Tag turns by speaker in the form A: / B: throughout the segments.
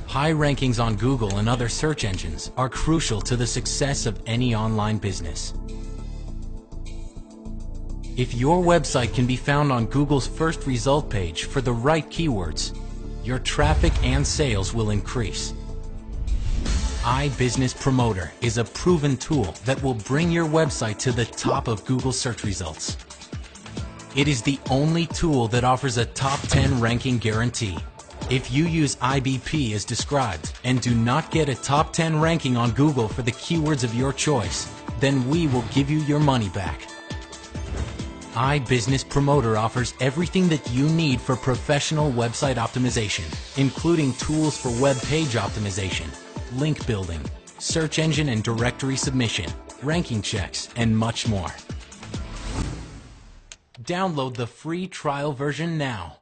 A: High rankings on Google and other search engines are crucial to the success of any online business. If your website can be found on Google's first result page for the right keywords, your traffic and sales will increase. iBusiness Promoter is a proven tool that will bring your website to the top of Google search results. It is the only tool that offers a top 10 ranking guarantee. If you use IBP as described and do not get a top 10 ranking on Google for the keywords of your choice, then we will give you your money back. iBusiness Promoter offers everything that you need for professional website optimization, including tools for web page optimization, link building, search engine and directory submission, ranking checks, and much more. Download the free trial version now.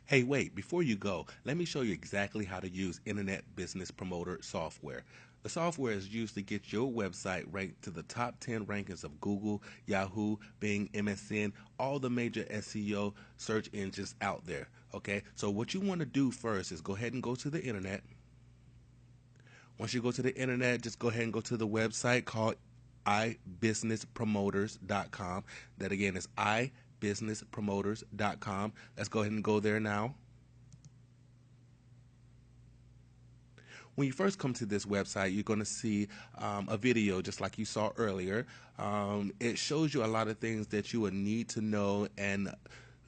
B: Hey, wait, before you go, let me show you exactly how to use Internet Business Promoter software. The software is used to get your website ranked to the top 10 rankings of Google, Yahoo, Bing, MSN, all the major SEO search engines out there. Okay, so what you want to do first is go ahead and go to the Internet. Once you go to the Internet, just go ahead and go to the website called iBusinessPromoters.com. That again is iBusinessPromoters.com. Let's go ahead and go there now. When you first come to this website, you're going to see a video just like you saw earlier. It shows you a lot of things that you would need to know and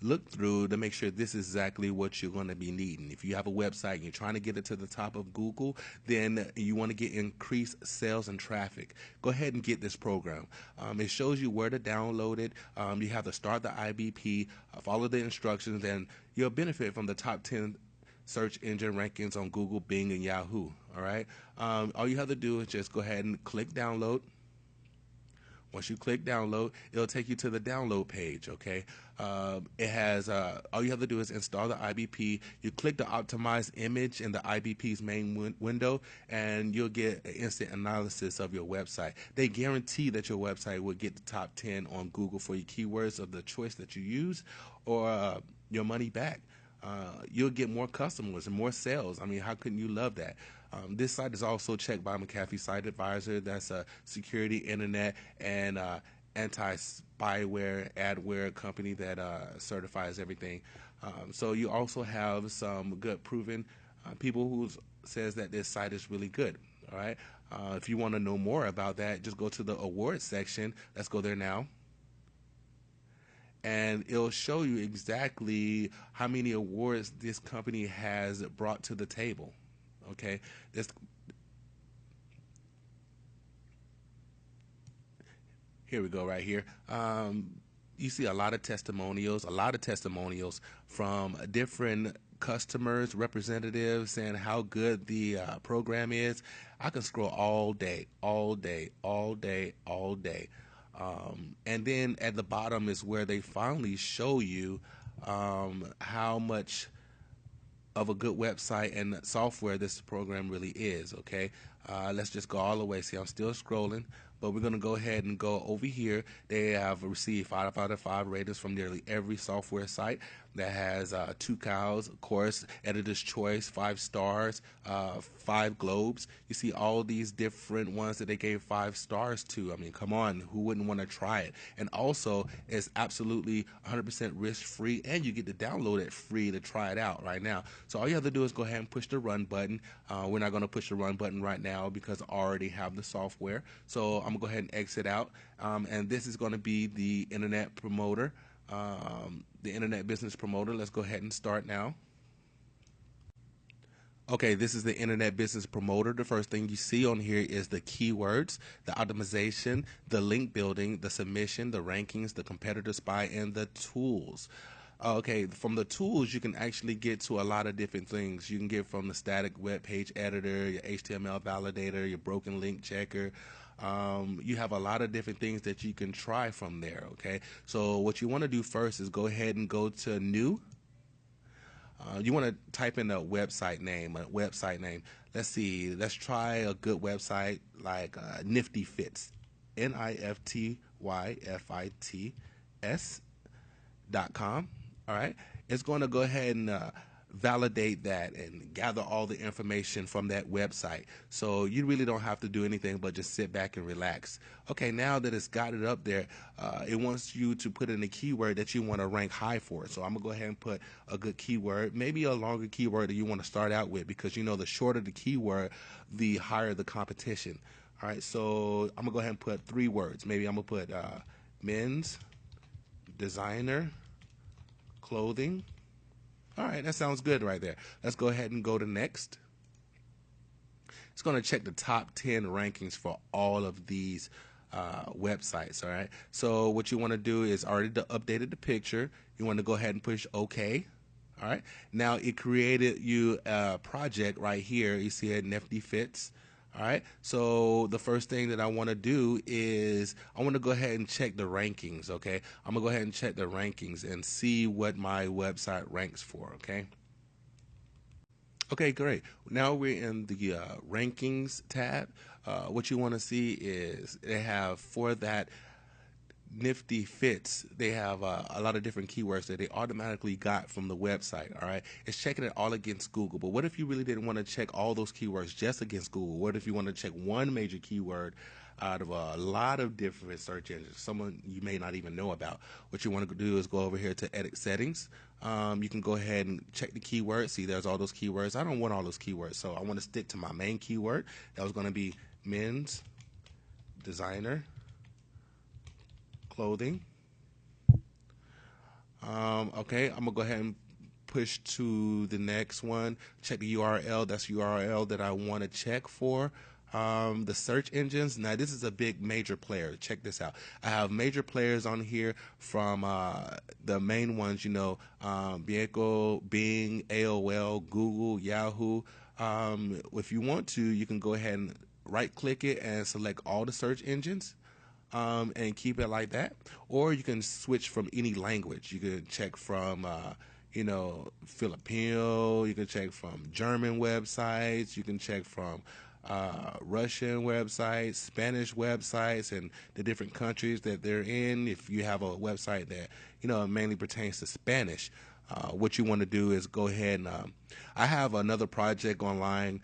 B: look through to make sure this is exactly what you're going to be needing. If you have a website and you're trying to get it to the top of Google, then you want to get increased sales and traffic. Go ahead and get this program. It shows you where to download it. You have to start the IBP, follow the instructions, and you'll benefit from the top 10 search engine rankings on Google, Bing, and Yahoo. All right. All you have to do is just go ahead and click download. Once you click download, it'll take you to the download page, okay? It has, all you have to do is install the IBP. You click the optimized image in the IBP's main window, and you'll get an instant analysis of your website. They guarantee that your website will get the top 10 on Google for your keywords of the choice that you use, or your money back. You'll get more customers and more sales. I mean, how couldn't you love that? This site is also checked by McAfee Site Advisor. That's a security, internet, and anti-spyware, adware company that certifies everything. So you also have some good proven people who says that this site is really good. All right. If you want to know more about that, just go to the awards section. Let's go there now. And it'll show you exactly how many awards this company has brought to the table. Okay, here we go right here. You see a lot of testimonials from different customers, representatives, saying how good the program is. I can scroll all day. And then at the bottom is where they finally show you how much of a good website and software this program really is. Okay, let's just go all the way. See, I'm still scrolling, but we're going to go ahead and go over here. They have received 5 out of 5 ratings from nearly every software site that has 2 cows, of course, Editor's Choice, 5 stars, 5 globes. You see all these different ones that they gave 5 stars to. I mean, come on, who wouldn't want to try it? And also, it's absolutely 100% risk-free, and you get to download it free to try it out right now. So all you have to do is go ahead and push the run button. We're not going to push the run button right now because I already have the software. So I'm going to go ahead and exit out. And this is going to be the Internet Promoter. The Internet Business Promoter. Let's go ahead and start now. Okay, this is the Internet Business Promoter. The first thing you see on here is the keywords, the optimization, the link building, the submission, the rankings, the competitor spy, and the tools. Okay, from the tools, you can actually get to a lot of different things. You can get from the static web page editor, your HTML validator, your broken link checker. You have a lot of different things that you can try from there. Okay, so what you want to do first is go ahead and go to new. You want to type in a website name. Let's see. Let's try a good website like Nifty Fits, NIFTYFITS.com. All right, it's going to go ahead and validate that and gather all the information from that website. So you really don't have to do anything but just sit back and relax. Okay, now that it's got it up there, it wants you to put in a keyword that you want to rank high for. So I'm going to go ahead and put a good keyword, maybe a longer keyword that you want to start out with, because you know the shorter the keyword, the higher the competition. All right, so I'm going to go ahead and put 3 words. Maybe I'm going to put men's designer clothing. All right, that sounds good right there. Let's go ahead and go to next. It's going to check the top 10 rankings for all of these websites. All right, so what you want to do is already updated the picture. You want to go ahead and push OK. All right, now it created you a project right here. You see it, Nifty Fits. All right, so the first thing that I want to do is I want to go ahead and check the rankings, okay? I'm going to go ahead and check the rankings and see what my website ranks for, okay? Okay, great. Now we're in the rankings tab. What you want to see is they have, for that Nifty Fits, they have a lot of different keywords that they automatically got from the website. All right, it's checking it all against Google. But what if you really didn't want to check all those keywords just against Google? What if you want to check one major keyword out of a lot of different search engines, someone you may not even know about? What you want to do is go over here to edit settings. You can go ahead and check the keywords. See, there's all those keywords. I don't want all those keywords, so I want to stick to my main keyword. That was going to be men's designer clothing. Okay, I'm gonna go ahead and push to the next one. Check the URL. That's the URL that I want to check for. The search engines. Now this is a big major player. Check this out. I have major players on here from the main ones, you know, Bing, AOL, Google, Yahoo. If you want to, you can go ahead and right click it and select all the search engines. And keep it like that, or you can switch from any language. You can check from you know, Filipino, you can check from German websites, you can check from Russian websites, Spanish websites, and the different countries that they're in. If you have a website that, you know, mainly pertains to Spanish, what you want to do is go ahead and I have another project online,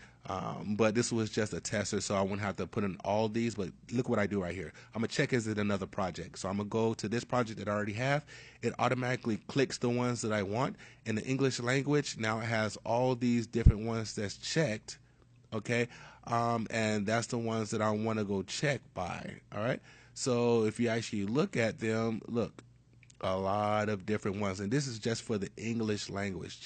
B: but this was just a tester, so I wouldn't have to put in all these. But look what I do right here. I'm gonna check, is it another project? So I'm gonna go to this project that I already have. It automatically clicks the ones that I want in the English language. Now it has all these different ones that's checked, okay, and that's the ones that I want to go check by. All right, so if you actually look at them, look, a lot of different ones, and this is just for the English language,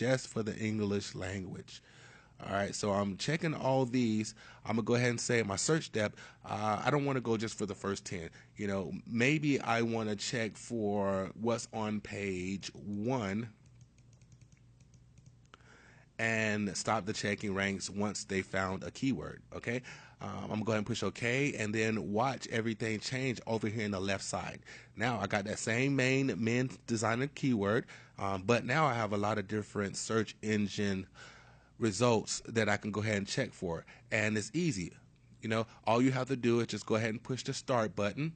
B: All right, so I'm checking all these. I'm gonna go ahead and say my search depth, I don't want to go just for the first 10. You know, maybe I want to check for what's on page 1 and stop the checking ranks once they found a keyword. Okay, I'm gonna go ahead and push OK, and then watch everything change over here in the left side. Now I got that same main men's designer keyword, but now I have a lot of different search engine results that I can go ahead and check for, and it's easy. You know, all you have to do is just go ahead and push the start button,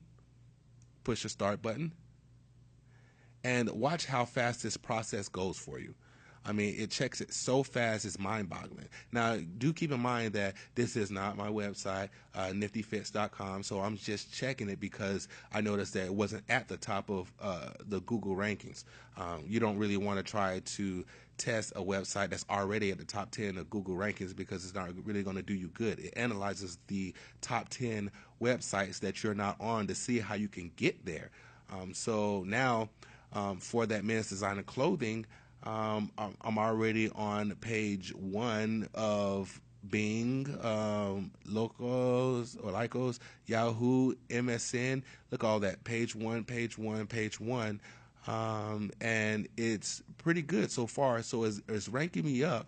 B: and watch how fast this process goes for you. I mean, it checks it so fast, it's mind-boggling. Now, do keep in mind that this is not my website, niftyfits.com, so I'm just checking it because I noticed that it wasn't at the top of the Google rankings. You don't really want to try to test a website that's already at the top 10 of Google rankings, because it's not really going to do you good. It analyzes the top 10 websites that you're not on to see how you can get there. So now, for that men's designer clothing, I'm already on page 1 of Bing, Locals or Lycos, Yahoo, MSN. Look, all that, page 1, and it's pretty good so far. So it's ranking me up,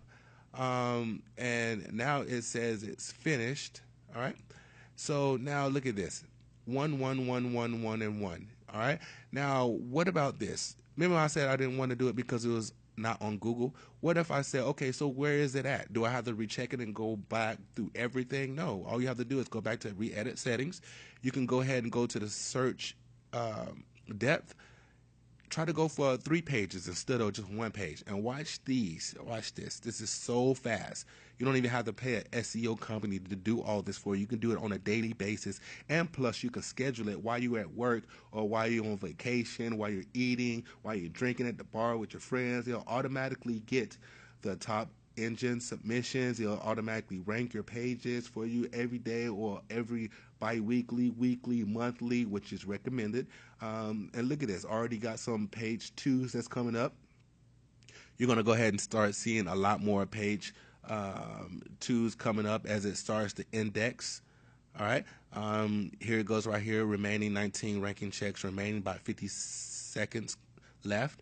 B: and now it says it's finished. All right. So now look at this, 1, 1, 1, 1, 1, and 1. All right. Now what about this? Remember I said I didn't want to do it because it was not on Google. What if I say, okay, so where is it at? Do I have to recheck it and go back through everything? No. All you have to do is go back to re-edit settings. You can go ahead and go to the search depth, try to go for 3 pages instead of just 1 page. And watch these. Watch this. This is so fast. You don't even have to pay an SEO company to do all this for you. You can do it on a daily basis. And plus, you can schedule it while you're at work or while you're on vacation, while you're eating, while you're drinking at the bar with your friends. It'll automatically get the top engine submissions. It'll automatically rank your pages for you every day or every bi-weekly, weekly, monthly, which is recommended. And look at this. Already got some page 2s that's coming up. You're going to go ahead and start seeing a lot more page 2s coming up as it starts to index. All right. Here it goes right here. Remaining 19 ranking checks remaining, about 50 seconds left.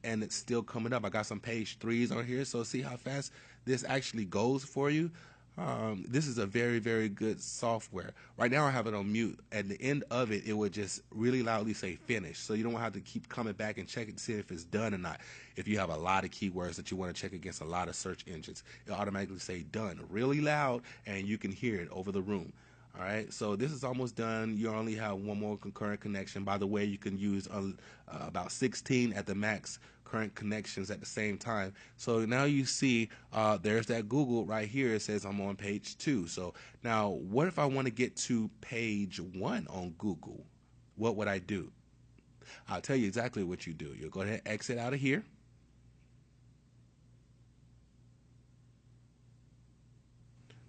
B: And it's still coming up. I got some page 3s on here. So see how fast this actually goes for you. This is a very, very good software. Right now I have it on mute. At the end of it, it would just really loudly say finish. So you don't have to keep coming back and check it to see if it's done or not. If you have a lot of keywords that you want to check against a lot of search engines, it'll automatically say done really loud and you can hear it over the room. All right, so this is almost done. You only have 1 more concurrent connection. By the way, you can use about 16 at the max current connections at the same time. So now you see there's that Google right here. It says I'm on page 2. So now what if I want to get to page 1 on Google? What would I do? I'll tell you exactly what you do. You'll go ahead and exit out of here.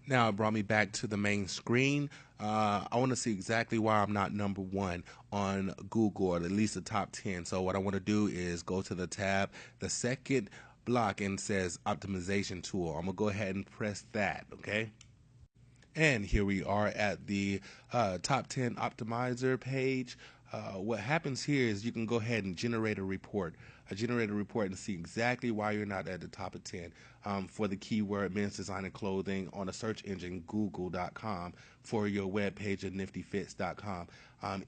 B: Now it brought me back to the main screen. I want to see exactly why I'm not number 1 on Google, or at least the top 10. So what I want to do is go to the tab, the second block, and it says optimization tool. I'm going to go ahead and press that, okay? And here we are at the top 10 optimizer page. What happens here is you can go ahead and generate a report. Generate a report and see exactly why you're not at the top of 10 for the keyword men's design and clothing on a search engine, google.com, for your web page at niftyfits.com.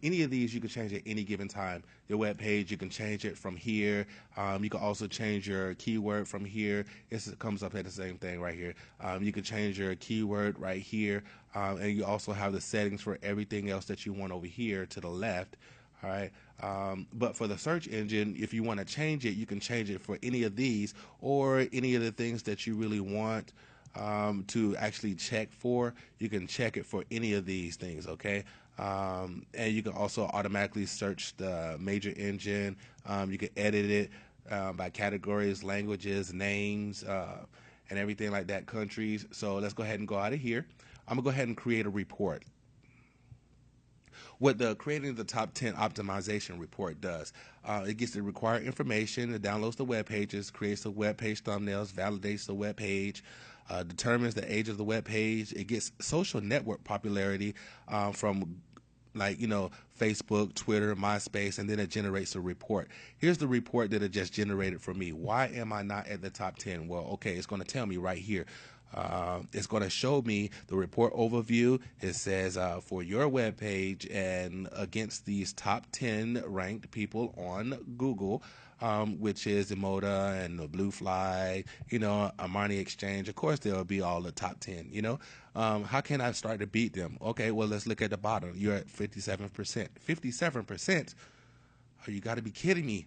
B: Any of these you can change at any given time. Your web page, you can change it from here. You can also change your keyword from here. It comes up at the same thing right here. You can change your keyword right here. And you also have the settings for everything else that you want over here to the left. All right. But for the search engine, if you want to change it, you can change it for any of these or any of the things that you really want to actually check for. You can check it for any of these things, okay? And you can also automatically search the major engine. You can edit it by categories, languages, names, and everything like that, countries. So let's go ahead and go out of here. I'm going to go ahead and create a report. What the creating the top 10 optimization report does, it gets the required information, it downloads the web pages, creates the web page thumbnails, validates the web page, determines the age of the web page. It gets social network popularity from, like, Facebook, Twitter, MySpace, and then it generates a report. Here's the report that it just generated for me. Why am I not at the top 10? Well, okay, it's going to tell me right here. It's going to show me the report overview. It says for your web page and against these top 10 ranked people on Google, which is Emoda and the Blue Fly, Armani Exchange. Of course, there'll be all the top 10, How can I start to beat them? Okay, well, let's look at the bottom. You're at 57%. 57%? Oh, you got to be kidding me.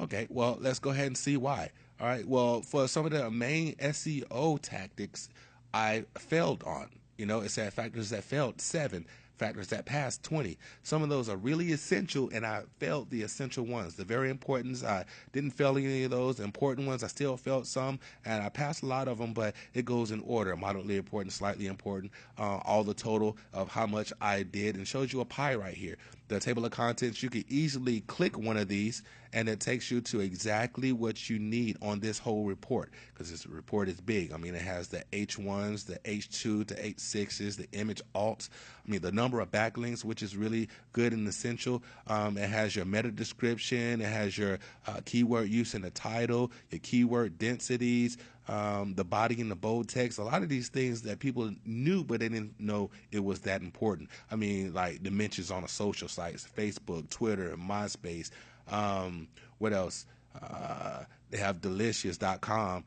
B: Okay, well, let's go ahead and see why. All right, well, for some of the main SEO tactics, I failed on. It said factors that failed 7, factors that passed 20. Some of those are really essential, and I failed the essential ones. The very important, I didn't fail any of those. The important ones, I still failed some, and I passed a lot of them, but it goes in order: moderately important, slightly important, all the total of how much I did, and shows you a pie right here. The table of contents, you can easily click one of these, and it takes you to exactly what you need on this whole report, because this report is big. I mean, it has the H1s, the H2, the H6s, the image alts. I mean, the number of backlinks, which is really good and essential. It has your meta description. It has your keyword use in the title, your keyword densities, the body and the bold text. A lot of these things that people knew, but they didn't know it was that important. I mean, like dimensions on the social sites, Facebook, Twitter, MySpace. What else? They have delicious.com.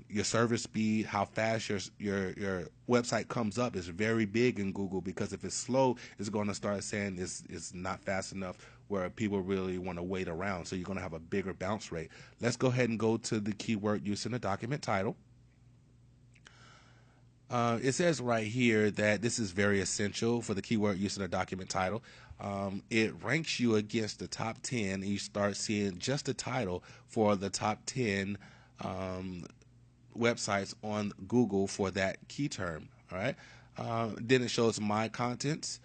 B: Your server speed, how fast your website comes up is very big in Google, because if it's slow, it's going to start saying it's not fast enough where people really want to wait around. So you're going to have a bigger bounce rate. Let's go ahead and go to the keyword use in the document title. It says right here that this is very essential for the keyword use in the document title. It ranks you against the top 10, and you start seeing just the title for the top 10 websites on Google for that key term. All right. Then it shows my contents,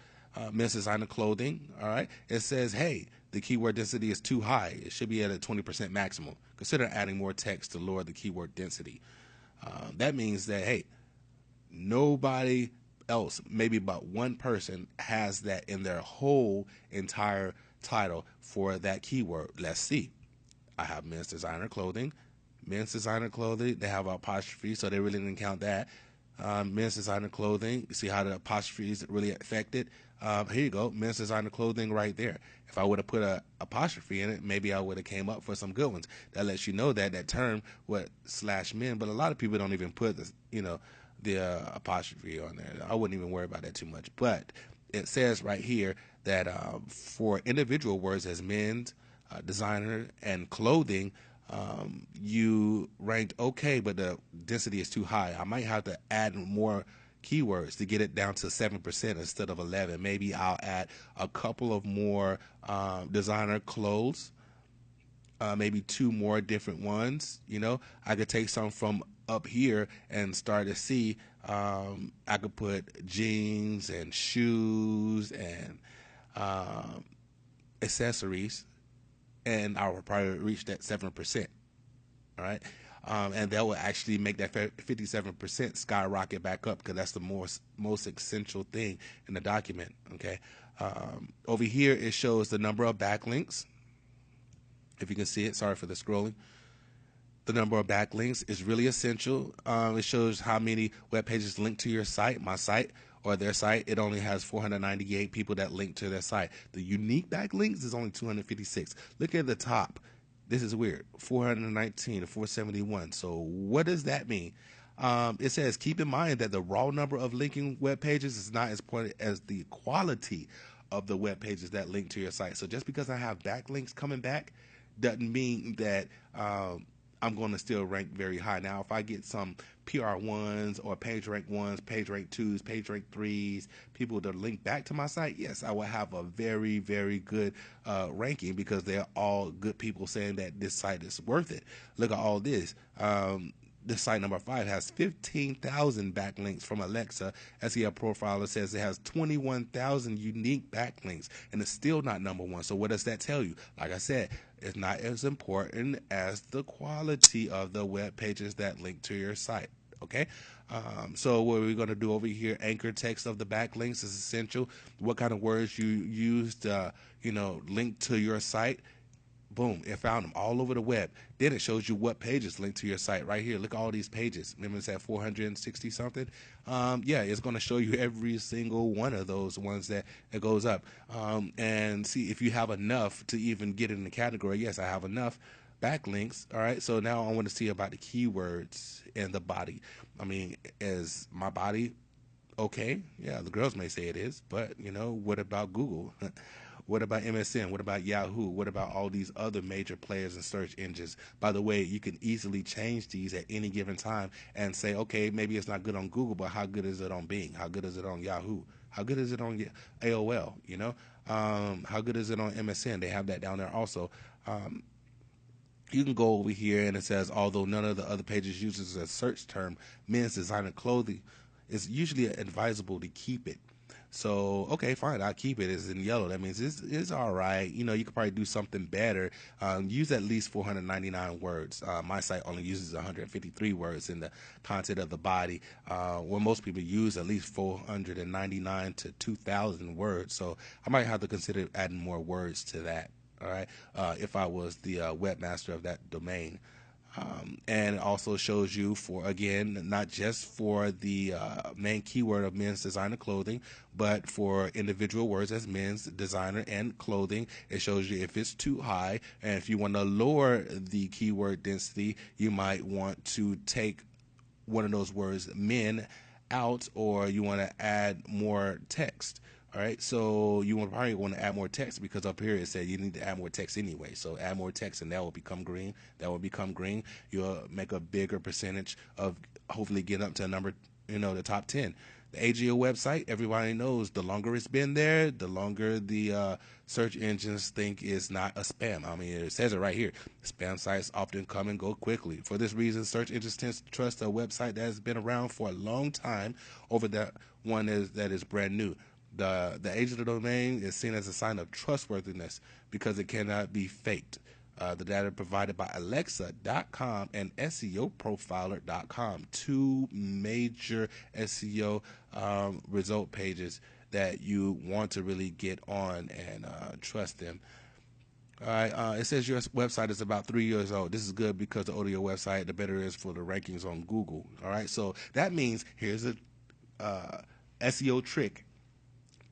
B: men's designer clothing. All right. It says, hey, the keyword density is too high. It should be at a 20% maximum. Consider adding more text to lower the keyword density. That means that, hey, nobody else, maybe about one person, has that in their whole entire title for that keyword. Let's see. I have men's designer clothing. Men's designer clothing, they have apostrophe, so they really didn't count that. Men's designer clothing, you see how the apostrophe is really affected. Here you go, men's designer clothing right there. If I would have put a apostrophe in it, maybe I would have came up for some good ones. That lets you know that that term, /men, but a lot of people don't even put the apostrophe on there. I wouldn't even worry about that too much. But it says right here that for individual words as men's, designer, and clothing, you ranked okay, but the density is too high. I might have to add more keywords to get it down to 7% instead of 11. Maybe I'll add a couple of more designer clothes, maybe 2 more different ones. I could take some from up here and start to see. I could put jeans and shoes and accessories, and I will probably reach that 7%. All right. And that will actually make that 57% skyrocket back up, because that's the most essential thing in the document. Okay. Over here, it shows the number of backlinks. If you can see it, sorry for the scrolling. The number of backlinks is really essential. It shows how many web pages link to your site, my site, or their site. It only has 498 people that link to their site. The unique backlinks is only 256. Look at the top. This is weird. 419 to 471. So what does that mean? It says, keep in mind that the raw number of linking web pages is not as important as the quality of the web pages that link to your site. So just because I have backlinks coming back doesn't mean that I'm going to still rank very high. Now, if I get some PR1s or page rank 1s, page rank 2s, page rank 3s, people that link back to my site, yes, I will have a very, very good ranking, because they're all good people saying that this site is worth it. Look at all this. This site number 5 has 15,000 backlinks from Alexa. SEO Profiler says it has 21,000 unique backlinks, and it's still not number 1. So what does that tell you? Like I said, it's not as important as the quality of the web pages that link to your site. Okay. So what we're going to do over here, anchor text of the backlinks is essential. What kind of words you used, link to your site. Boom, it found them all over the web. Then it shows you what pages link to your site right here. Look at all these pages. Remember it's at 460 something? Yeah, it's going to show you every single one of those ones that it goes up. And see if you have enough to even get in the category. Yes, I have enough backlinks. All right, so now I want to see about the keywords and the body. I mean, is my body okay? Yeah, the girls may say it is, but what about Google? What about MSN? What about Yahoo? What about all these other major players and search engines? By the way, you can easily change these at any given time and say, okay, maybe it's not good on Google, but how good is it on Bing? How good is it on Yahoo? How good is it on AOL? How good is it on MSN? They have that down there also. You can go over here and it says, although none of the other pages uses a search term, men's designer clothing, it's usually advisable to keep it. So, okay, fine, I'll keep it. It's in yellow. That means it's all right. You could probably do something better. Use at least 499 words. My site only uses 153 words in the content of the body, where most people use at least 499 to 2,000 words. So I might have to consider adding more words to that. All right, if I was the webmaster of that domain. And it also shows you for, again, not just for the main keyword of men's designer clothing, but for individual words as men's designer and clothing. It shows you if it's too high, and if you want to lower the keyword density, you might want to take one of those words men out, or you want to add more text. All right, so you probably want to add more text, because up here it said you need to add more text anyway. So add more text, and that will become green. That will become green. You'll make a bigger percentage of hopefully getting up to a number, the top 10. The age of your website, everybody knows the longer it's been there, the longer the search engines think it's not a spam. I mean, it says it right here. Spam sites often come and go quickly. For this reason, search engines tend to trust a website that has been around for a long time over that one that is brand new. The age of the domain is seen as a sign of trustworthiness because it cannot be faked. The data provided by Alexa.com and SEOprofiler.com, two major SEO result pages that you want to really get on and trust them. All right, it says your website is about 3 years old. This is good because the older your website, the better it is for the rankings on Google. All right, so that means here's a SEO trick.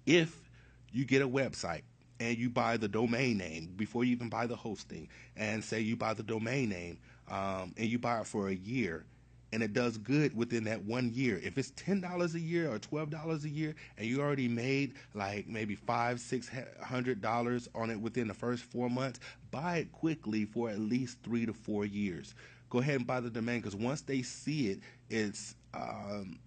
B: If you get a website and you buy the domain name before you even buy the hosting, and say you buy the domain name and you buy it for a year, and it does good within that 1 year. If it's $10 a year or $12 a year, and you already made like maybe $500-600 on it within the first 4 months, buy it quickly for at least 3 to 4 years. Go ahead and buy the domain, because once they see it, it's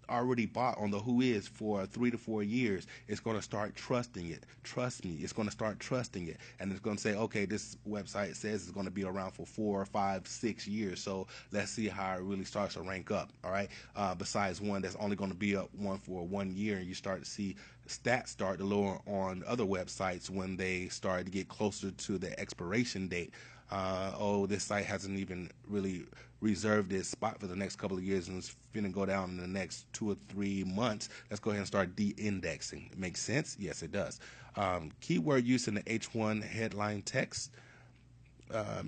B: already bought on the Whois for 3 to 4 years. It's going to start trusting it. Trust me, it's going to start trusting it, and it's going to say, okay, this website says it's going to be around for 4, 5, 6 years, so let's see how it really starts to rank up. All right, besides one that's only going to be up one for 1 year, and you start to see stats start to lower on other websites when they start to get closer to the expiration date. This site hasn't even really reserved its spot for the next couple of years, and it's finna go down in the next 2 or 3 months. Let's go ahead and start de-indexing. It makes sense? Yes, it does. Keyword use in the H1 headline text.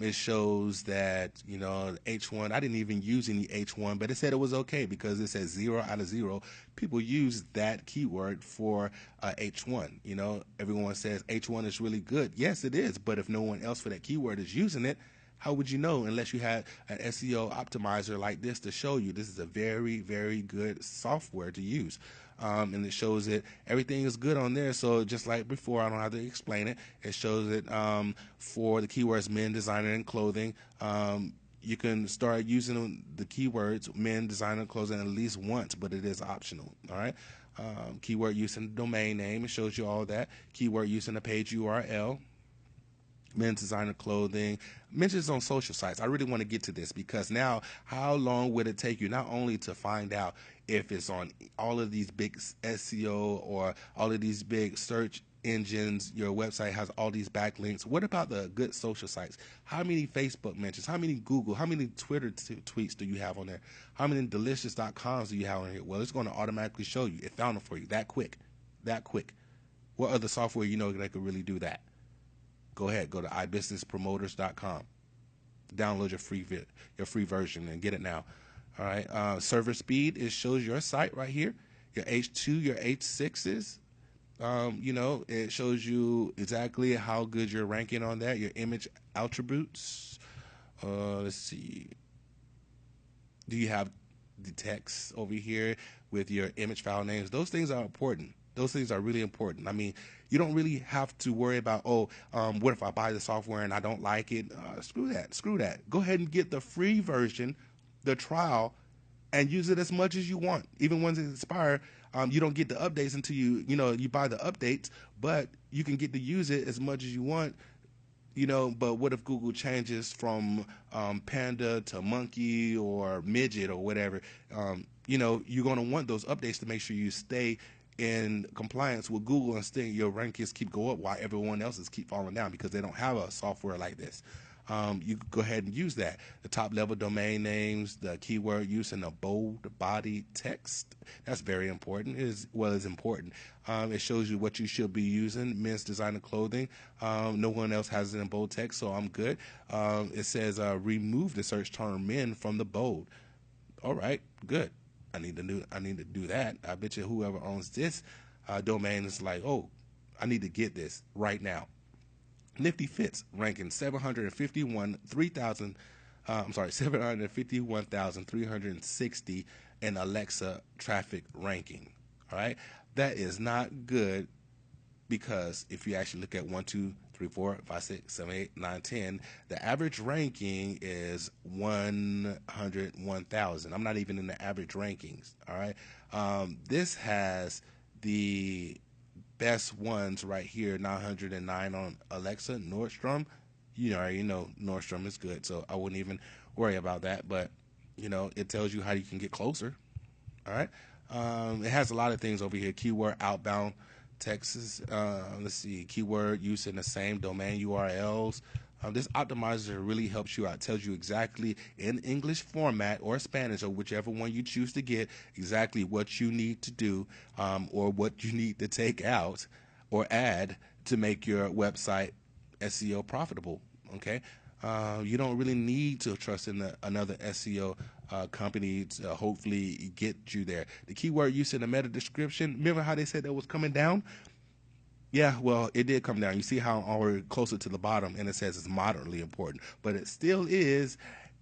B: It shows that, H1, I didn't even use any H1, but it said it was okay because it says 0 out of 0. People use that keyword for H1. Everyone says H1 is really good. Yes, it is. But if no one else for that keyword is using it, how would you know unless you had an SEO optimizer like this to show you? This is a very, very good software to use. And it shows that everything is good on there. So just like before, I don't have to explain it. It shows it for the keywords men, designer, and clothing. You can start using the keywords men, designer, clothing at least once, but it is optional. All right. Keyword use in the domain name. It shows you all that. Keyword use in the page URL. Men's designer clothing, mentions on social sites. I really want to get to this, because now how long would it take you not only to find out if it's on all of these big SEO or all of these big search engines, your website has all these backlinks. What about the good social sites? How many Facebook mentions? How many Google? How many Twitter tweets do you have on there? How many delicious.coms do you have on here? Well, it's going to automatically show you. It found them for you that quick. What other software that could really do that? Go ahead, go to ibusinesspromoters.com. Download your free version and get it now. All right. Server speed, it shows your site right here. Your H2, your H6s. It shows you exactly how good you're ranking on that. Your image attributes. Let's see. Do you have the text over here with your image file names? Those things are important. Those things are really important. I mean, you don't really have to worry about, what if I buy the software and I don't like it? Screw that. Go ahead and get the free version, the trial, and use it as much as you want. Even once it expires, you don't get the updates until you buy the updates, but you can get to use it as much as you want. But what if Google changes from Panda to Monkey or Midget or whatever? You're going to want those updates to make sure you stay in compliance with Google, and still your rankings keep going up while everyone else's keep falling down because they don't have a software like this. you could go ahead and use that. The top level domain names, the keyword use in the bold body text. That's very important. It's important. It shows you what you should be using. Men's designer clothing. No one else has it in bold text, so I'm good. It says remove the search term men from the bold. All right, good. I need to do that. I bet you whoever owns this domain is like, oh, I need to get this right now. Nifty Fits ranking 751,360 in Alexa traffic ranking. All right, that is not good, because if you actually look at 1, 2, 3, 4, 5, 6, 7, 8, 9, 10, the average ranking is 101,000. I'm not even in the average rankings. All right, this has the best ones right here, 909 on Alexa. Nordstrom, you already know Nordstrom is good, so I wouldn't even worry about that. But it tells you how you can get closer. All right, it has a lot of things over here. Keyword outbound Texas. Let's see, keyword use in the same domain URLs. This optimizer really helps you out. Tells you exactly in English format or Spanish, or whichever one you choose to get, exactly what you need to do, or what you need to take out or add to make your website SEO profitable. Okay, you don't really need to trust in another SEO company to hopefully get you there. The keyword use in the meta description. Remember how they said that was coming down? Yeah, well, it did come down. You see how we're closer to the bottom, and it says it's moderately important, but it still is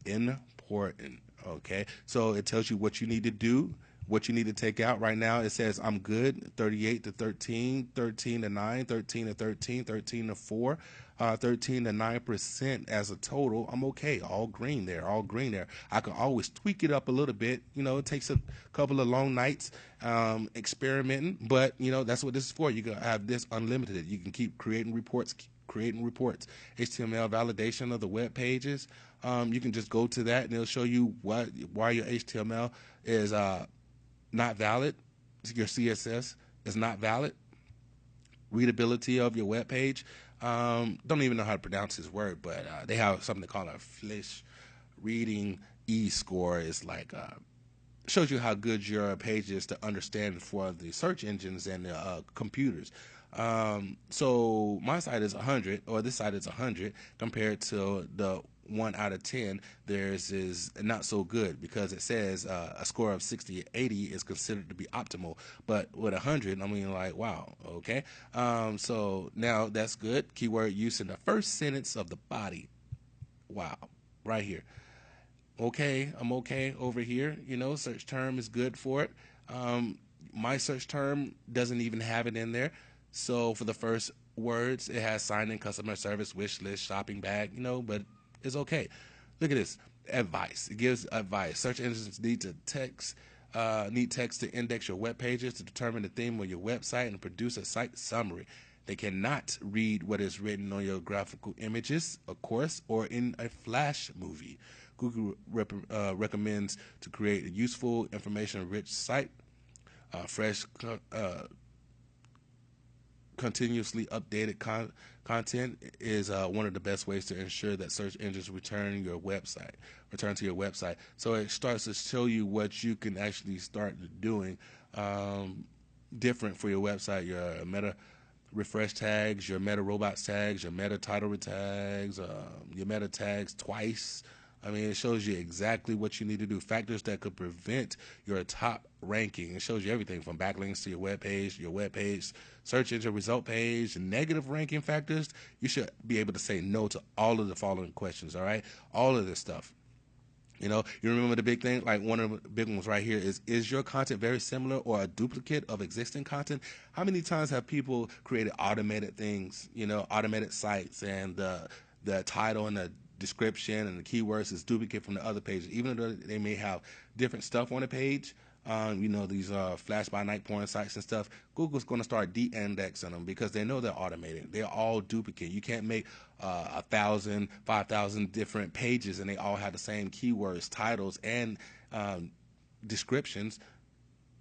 B: important. Okay, so it tells you what you need to do, what you need to take out. Right now, it says I'm good. 38 to 13, 13 to 9, 13 to 13, 13 to 4, 13 to 9% as a total. I'm okay. All green there. All green there. I can always tweak it up a little bit. It takes a couple of long nights experimenting, but that's what this is for. You can have this unlimited. You can keep creating reports. HTML validation of the web pages. You can just go to that, and it'll show you why your HTML is not valid. Your CSS is not valid. Readability of your web page. Don't even know how to pronounce this word, but they have something called a Flish reading score. It's like shows you how good your page is to understand for the search engines and the computers. So my site is 100, or this site is 100, compared to the 1 out of 10. Theirs is not so good, because it says a score of 60 or 80 is considered to be optimal, but with 100, I mean, like, wow. Okay, so now that's good. Keyword use in the first sentence of the body. Wow, right here. Okay, I'm okay over here. Search term is good for it. My search term doesn't even have it in there. So for the first words, it has sign in, customer service, wish list, shopping bag, but it's okay. Look at this. Advice. It gives advice. Search engines need text to index your web pages, to determine the theme of your website, and produce a site summary. They cannot read what is written on your graphical images, of course, or in a flash movie. Google recommends to create a useful, information-rich site. Fresh, continuously updated content is one of the best ways to ensure that search engines return to your website. So it starts to show you what you can actually start doing different for your website. Your meta refresh tags, your meta robots tags, your meta title tags, your meta tags twice. I mean, it shows you exactly what you need to do. Factors that could prevent your top ranking. It shows you everything from backlinks to your web page, search engine result page, negative ranking factors. You should be able to say no to all of the following questions, all right? All of this stuff. You remember the big thing? Like, one of the big ones right here is your content very similar or a duplicate of existing content? How many times have people created automated things, automated sites, and the title and the description and the keywords is duplicate from the other pages, even though they may have different stuff on the page? These flash by night porn sites and stuff. Google's going to start de-indexing them, because they know they're automated. They're all duplicate. You can't make 1,000, 5,000 different pages and they all have the same keywords, titles, and descriptions.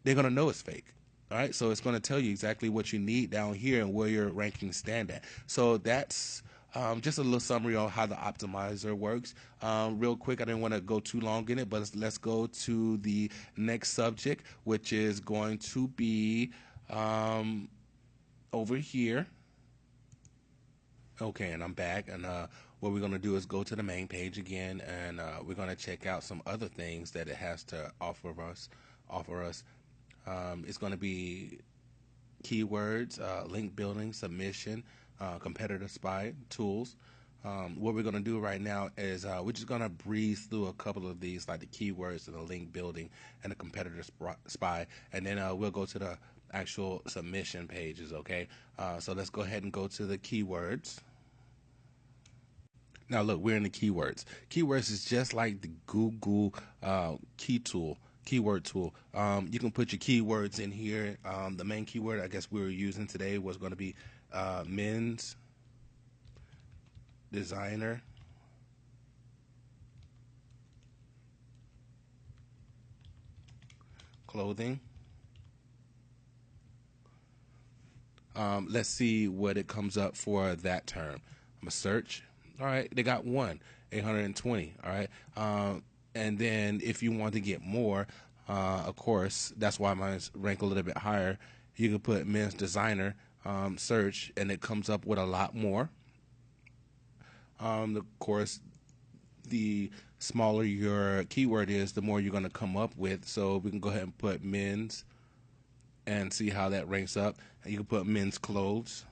B: They're going to know it's fake. All right, so it's going to tell you exactly what you need down here and where your rankings stand at. So that's just a little summary on how the optimizer works. Real quick, I didn't want to go too long in it, but let's go to the next subject, which is going to be over here. Okay, and I'm back, and what we're going to do is go to the main page again, and we're going to check out some other things that it has to offer us. It's going to be keywords, link building, submission, competitor spy tools. What we're going to do right now is we're just going to breeze through a couple of these, like the keywords and the link building and the competitor spy, and then we'll go to the actual submission pages. Okay, so let's go ahead and go to the keywords. Now look, we're in the keywords. Keywords is just like the Google keyword tool. You can put your keywords in here. The main keyword I guess we were using today was going to be men's designer clothing. Let's see what it comes up for that term. I'm gonna search. All right, they got 820. All right, and then if you want to get more, of course, that's why mine's rank a little bit higher. You can put men's designer search, and it comes up with a lot more. Of course, the smaller your keyword is, the more you're going to come up with. So we can go ahead and put men's and see how that ranks up. And you can put men's clothes.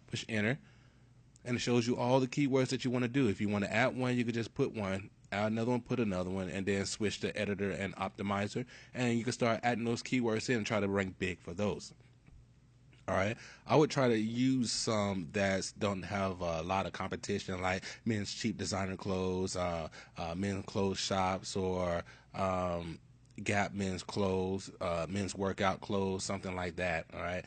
B: Push enter, and it shows you all the keywords that you want to do. If you want to add one, you could just put one, add another one, put another one, and then switch to editor and optimizer, and you can start adding those keywords in and try to rank big for those. All right, I would try to use some that don't have a lot of competition, like men's cheap designer clothes, men's clothes shops, or Gap men's clothes, men's workout clothes, something like that. All right,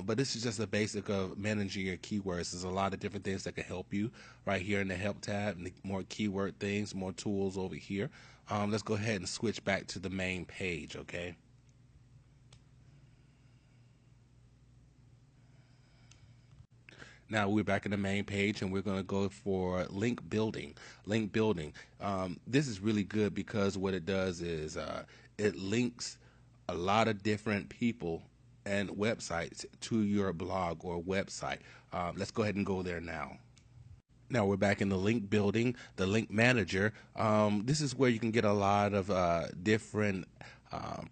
B: but this is just the basic of managing your keywords. There's a lot of different things that can help you right here in the help tab. More keyword things, more tools over here. Let's go ahead and switch back to the main page. Okay. Now we're back in the main page, and we're going to go for link building. Link building. This is really good because what it does is it links a lot of different people and websites to your blog or website. Let's go ahead and go there now. Now we're back in the link building, the link manager. This is where you can get a lot of different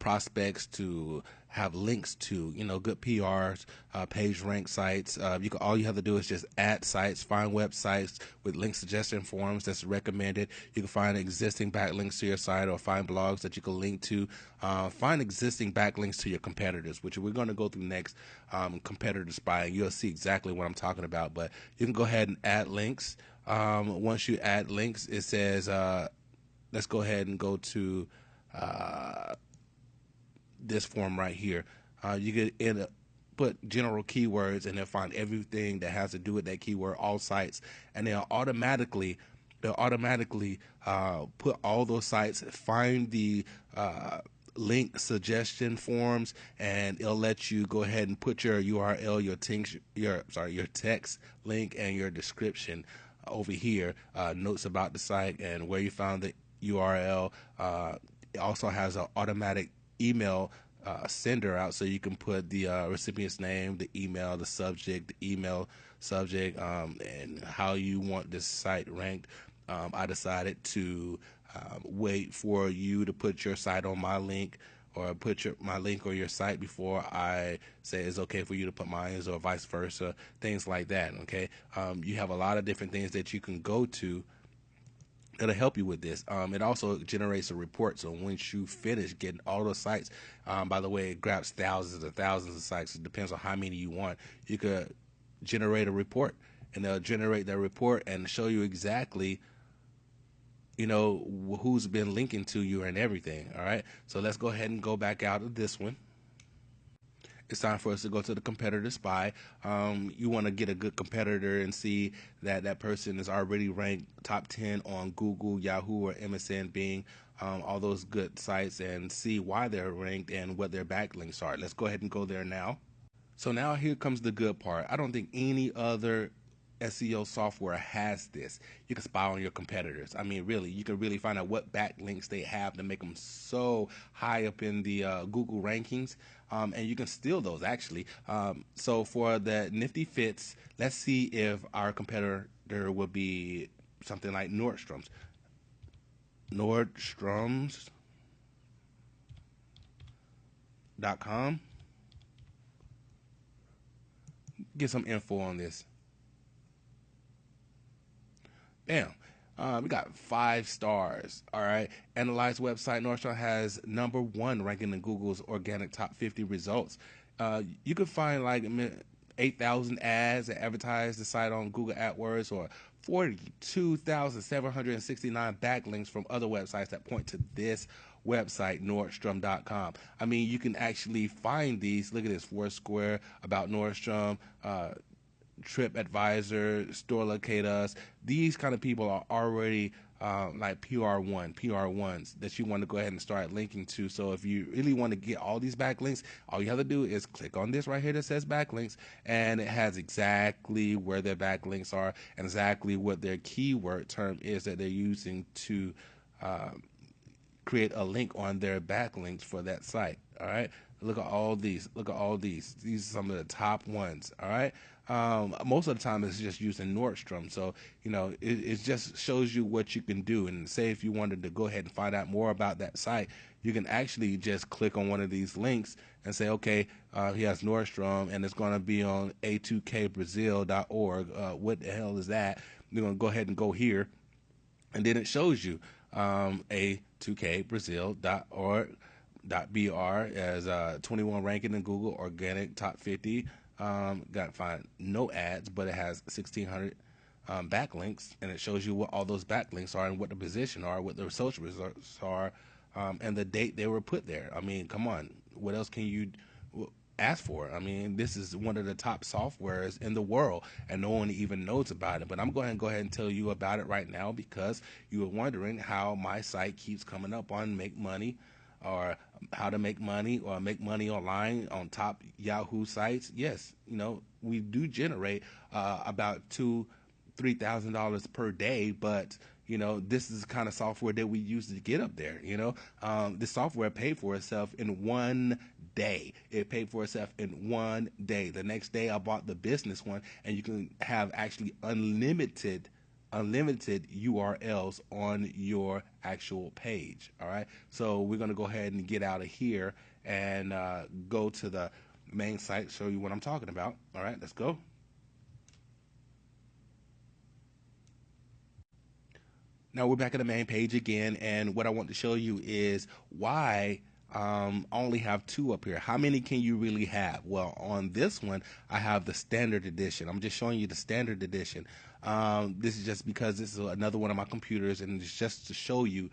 B: prospects to have links to, good PRs, page rank sites. All you have to do is just add sites, find websites with link suggestion forms that's recommended. You can find existing backlinks to your site, or find blogs that you can link to. Find existing backlinks to your competitors, which we're going to go through next, competitor spy, and you'll see exactly what I'm talking about. But you can go ahead and add links. Once you add links, it says, let's go ahead and go to this form right here. You can put general keywords and then find everything that has to do with that keyword, all sites, and they'll automatically put all those sites, find the link suggestion forms, and it'll let you go ahead and put your URL, your text link, and your description over here, notes about the site and where you found the URL. It also has an automatic email sender out, so you can put the recipient's name, the email, the subject, the email subject, and how you want this site ranked. I decided to wait for you to put your site on my link, or put my link or your site before I say it's okay for you to put mine, or vice versa, things like that. Okay, you have a lot of different things that you can go to that'll help you with this. It also generates a report, so once you finish getting all those sites, by the way, it grabs thousands and thousands of sites. It depends on how many you want. You could generate a report, and they'll generate that report and show you exactly who's been linking to you and everything. All right, so let's go ahead and go back out of this one. It's time for us to go to the competitor spy. You want to get a good competitor and see that that person is already ranked top 10 on Google, Yahoo, or MSN, Bing, all those good sites, and see why they're ranked and what their backlinks are. Let's go ahead and go there now. So now here comes the good part. I don't think any other SEO software has this. You can spy on your competitors. I mean, really, you can really find out what backlinks they have to make them so high up in the Google rankings, and you can steal those actually. So for the Nifty Fits, let's see if our competitor would be something like Nordstrom's. Nordstrom's.com. Get some info on this. Bam. We got 5 stars. All right. Analyzed website. Nordstrom has #1 ranking in Google's organic top 50 results. You could find like 8,000 ads that advertise the site on Google AdWords, or 42,769 backlinks from other websites that point to this website, Nordstrom.com. I mean, you can actually find these. Look at this: Foursquare, About Nordstrom, TripAdvisor, Store Locate Us. These kind of people are already like PR1s that you want to go ahead and start linking to. So if you really want to get all these backlinks, all you have to do is click on this right here that says backlinks, and it has exactly where their backlinks are and exactly what their keyword term is that they're using to create a link on their backlinks for that site. All right. Look at all these. Look at all these. These are some of the top ones. All right. Most of the time it's just using Nordstrom. So, you know, it just shows you what you can do. And say if you wanted to go ahead and find out more about that site, you can actually just click on one of these links and say, okay, he has Nordstrom and it's going to be on a2kbrazil.org. What the hell is that? You're going to go ahead and go here. And then it shows you a2kbrazil.org.br as 21 ranking in Google organic top 50. Got to find no ads, but it has 1,600 backlinks, and it shows you what all those backlinks are and what the position are, what the social results are, and the date they were put there. I mean, come on, what else can you ask for? I mean, this is one of the top softwares in the world, and no one even knows about it. But I'm going to go ahead and tell you about it right now, because you were wondering how my site keeps coming up on Make Money, or how to make money, or make money online on top Yahoo sites. Yes, you know, we do generate about $2,000-3,000 per day, but you know, this is the kind of software that we use to get up there. You know, this software paid for itself in one day. It paid for itself in one day. The next day I bought the business one, and you can have actually unlimited URLs on your actual page. All right, so we're going to go ahead and get out of here and go to the main site, show you what I'm talking about. All right, let's go. Now we're back at the main page again, and what I want to show you is why I only have 2 up here. How many can you really have? Well, on this one, I have the standard edition. I'm just showing you the standard edition. This is just because this is another one of my computers, and it's just to show you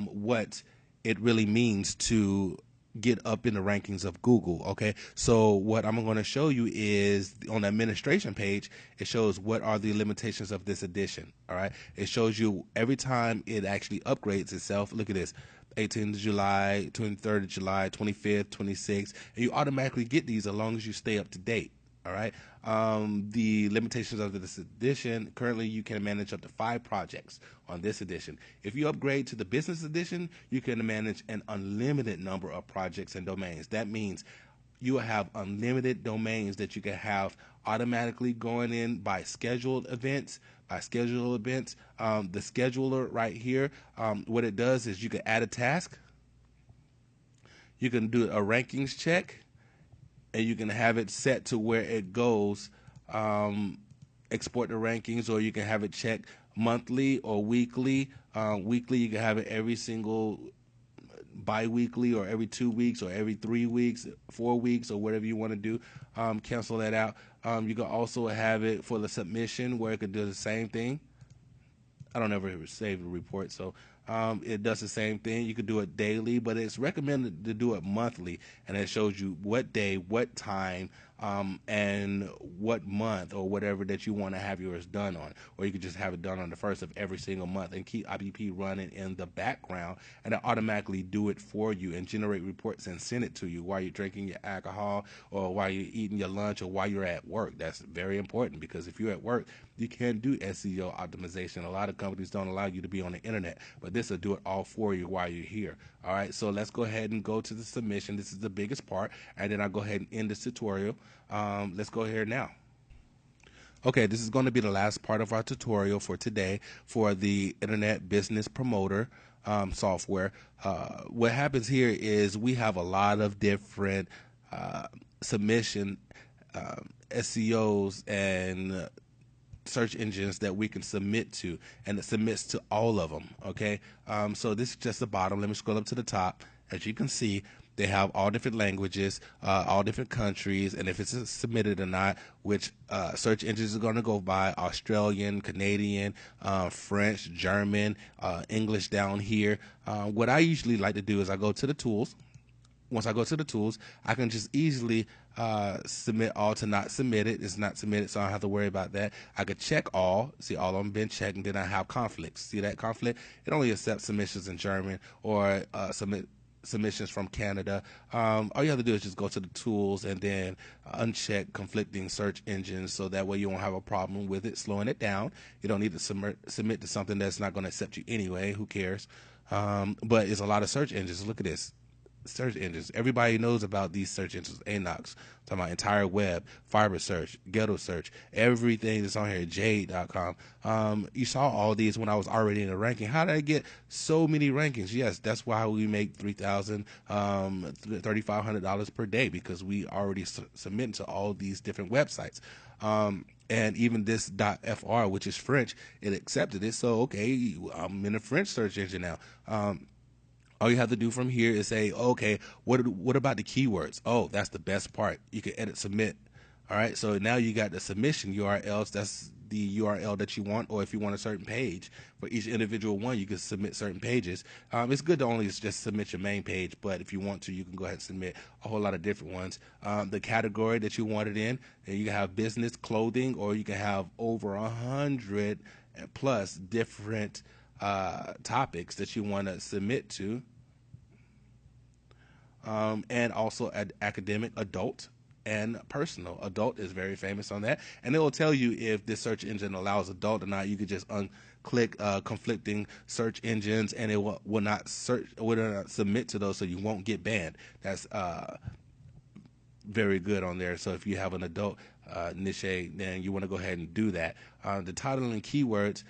B: what it really means to get up in the rankings of Google. Okay, so what I'm going to show you is on the administration page, it shows what are the limitations of this edition. All right, it shows you every time it actually upgrades itself. Look at this: 18th of July, 23rd of July, 25th, 26th, and you automatically get these as long as you stay up to date. All right. The limitations of this edition: currently you can manage up to 5 projects on this edition. If you upgrade to the business edition, you can manage an unlimited number of projects and domains. That means you will have unlimited domains that you can have automatically going in by scheduled events. The scheduler right here, what it does is you can add a task, you can do a rankings check, and you can have it set to where it goes, export the rankings, or you can have it check monthly or weekly. Weekly, you can have it every single bi-weekly, or every 2 weeks, or every 3 weeks, 4 weeks, or whatever you want to do. Cancel that out. You can also have it for the submission, where it could do the same thing. I don't ever save the report, so it does the same thing. You could do it daily, but it's recommended to do it monthly, and it shows you what day, what time, and what month or whatever that you want to have yours done on, or you could just have it done on the first of every single month and keep IBP running in the background, and it automatically do it for you and generate reports and send it to you while you're drinking your alcohol, or while you're eating your lunch, or while you're at work. That's very important, because if you're at work, you can't do SEO optimization. A lot of companies don't allow you to be on the internet, but this will do it all for you while you're here. All right, so let's go ahead and go to the submission. This is the biggest part, and then I'll go ahead and end this tutorial. Let's go here now. Okay, this is going to be the last part of our tutorial for today for the Internet Business Promoter software. What happens here is we have a lot of different submission SEOs and search engines that we can submit to, and it submits to all of them. Okay, so this is just the bottom. Let me scroll up to the top. As you can see, they have all different languages, all different countries, and if it's submitted or not, which search engines are going to go by: Australian, Canadian, French, German, English down here. What I usually like to do is I go to the tools. Once I go to the tools, I can just easily submit all to not submitted. It's not submitted, so I don't have to worry about that. I could check all, see all of them been checked, and then I have conflicts. See that conflict? It only accepts submissions in German, or submissions from Canada. All you have to do is just go to the tools and then uncheck conflicting search engines, so that way you won't have a problem with it slowing it down. You don't need to submit to something that's not going to accept you anyway. Who cares? But it's a lot of search engines. Look at this. Search engines. Everybody knows about these search engines. ANOX, talking about entire web, fiber search, ghetto search, everything that's on here, jade.com. You saw all these when I was already in the ranking. How did I get so many rankings? Yes, that's why we make $3,000, $3,500 per day, because we already submit to all these different websites. And even this .fr, which is French, it accepted it. So, okay, I'm in a French search engine now. All you have to do from here is say, okay, what about the keywords? Oh, that's the best part. You can edit submit. All right, so now you got the submission URLs. That's the URL that you want, or if you want a certain page for each individual one, you can submit certain pages. It's good to only just submit your main page, but if you want to, you can go ahead and submit a whole lot of different ones. The category that you want it in, and you can have business, clothing, or you can have over 100 plus different topics that you want to submit to. And also academic, adult, and personal. Adult is very famous on that, and it will tell you if this search engine allows adult or not. You could just click conflicting search engines, and it will not submit to those, so you won't get banned. That's very good on there. So if you have an adult niche, then you want to go ahead and do that. The title and keywords.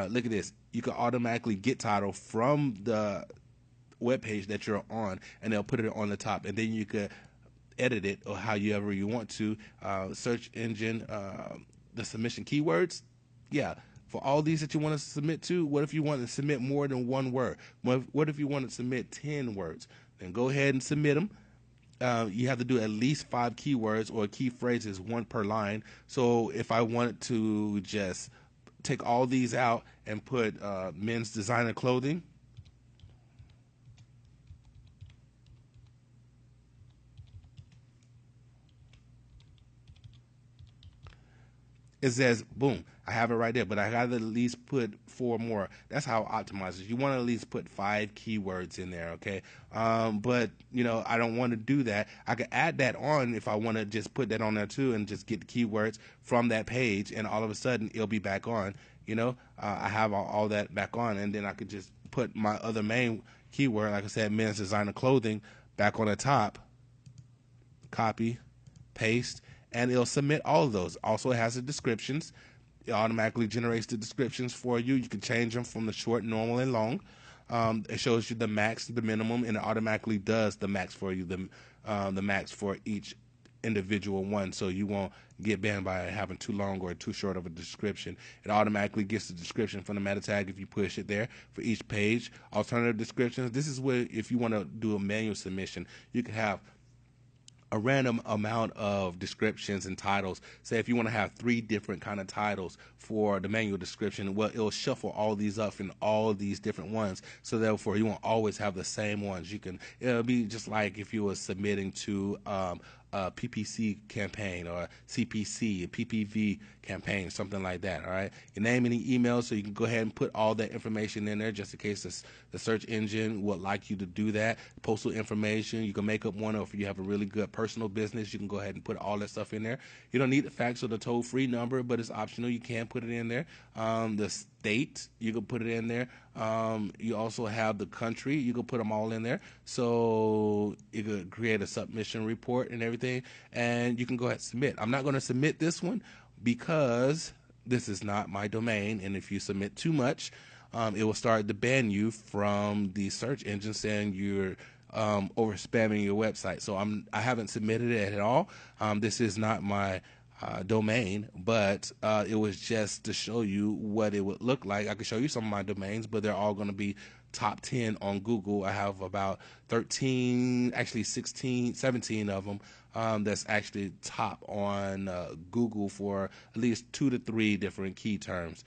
B: Look at this. You can automatically get title from the web page that you're on, and they'll put it on the top, and then you could edit it or however you want to. Search engine, the submission keywords, yeah, for all these that you want to submit to. What if you want to submit more than one word? What if you want to submit 10 words? Then go ahead and submit them. You have to do at least 5 keywords or key phrases, 1 per line. So if I wanted to just take all these out and put men's designer clothing, it says, boom, I have it right there, but I got to at least put 4 more. That's how it optimizes. You want to at least put 5 keywords in there, okay? But, you know, I don't want to do that. I could add that on if I want to just put that on there too and just get the keywords from that page, and all of a sudden it'll be back on, you know? I have all that back on, and then I could just put my other main keyword, like I said, men's designer clothing, back on the top, copy, paste, and it'll submit all of those. Also, it has the descriptions. It automatically generates the descriptions for you. You can change them from the short, normal, and long. It shows you the max, the minimum, and it automatically does the max for you, the max for each individual one, so you won't get banned by having too long or too short of a description. It automatically gets the description from the meta tag if you push it there for each page. Alternative descriptions. This is where, if you want to do a manual submission, you can have a random amount of descriptions and titles. Say if you want to have 3 different kind of titles for the manual description, well, it'll shuffle all these up in all these different ones, so therefore you won't always have the same ones. It'll be just like if you were submitting to PPC campaign or CPC, PPV campaign, something like that. All right, your name and email, so you can go ahead and put all that information in there just in case the search engine would like you to do that. Postal information, you can make up one, or if you have a really good personal business, you can go ahead and put all that stuff in there. You don't need the fax or the toll-free number, but it's optional. You can put it in there. The state, you can put it in there. You also have the country, you can put them all in there. So you could create a submission report and everything, and you can go ahead and submit. I'm not going to submit this one because this is not my domain, and if you submit too much, it will start to ban you from the search engine, saying you're over spamming your website. So I haven't submitted it at all. This is not my domain, but it was just to show you what it would look like. I could show you some of my domains, but they're all going to be top 10 on Google. I have about 13, actually 16, 17 of them that's actually top on Google for at least 2 to 3 different key terms.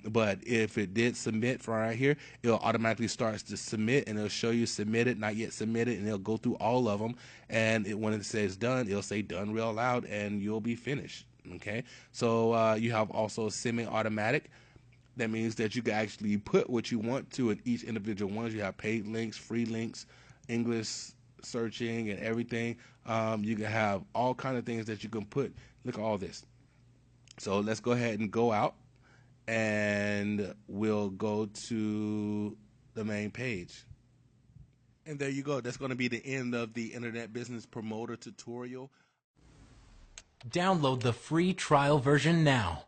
B: But if it did submit from right here, it'll automatically start to submit, and it'll show you submitted, not yet submitted, and it'll go through all of them. And when it says done, it'll say done real loud, and you'll be finished. Okay, so you have also semi-automatic. That means that you can actually put what you want to in each individual ones. You have paid links, free links, English searching, and everything. You can have all kind of things that you can put. Look at all this. So let's go ahead and go out, and we'll go to the main page. And there you go. That's going to be the end of the Internet Business Promoter tutorial.
A: Download the free trial version now.